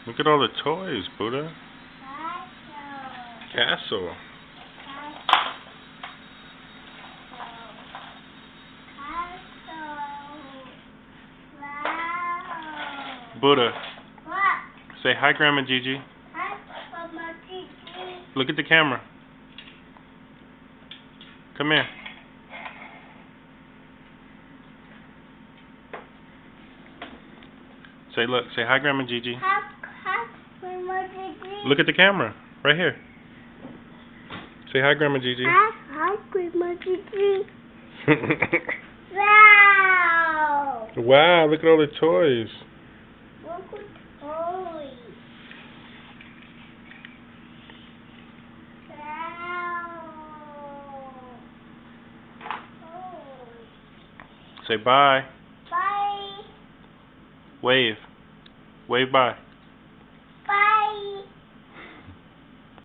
Look at all the toys, Buddha. Castle. Buddha. What? Say hi, Grandma Gigi. Hi, Grandma Gigi. Look at the camera. Come here. Say hi, Grandma Gigi. Hi, Grandma Gigi. Look at the camera, right here. Say hi, Grandma Gigi. Hi, Grandma Gigi. Wow! Wow, look at all the toys. Look at toys. Wow! Say bye. Bye. Wave. Wave bye.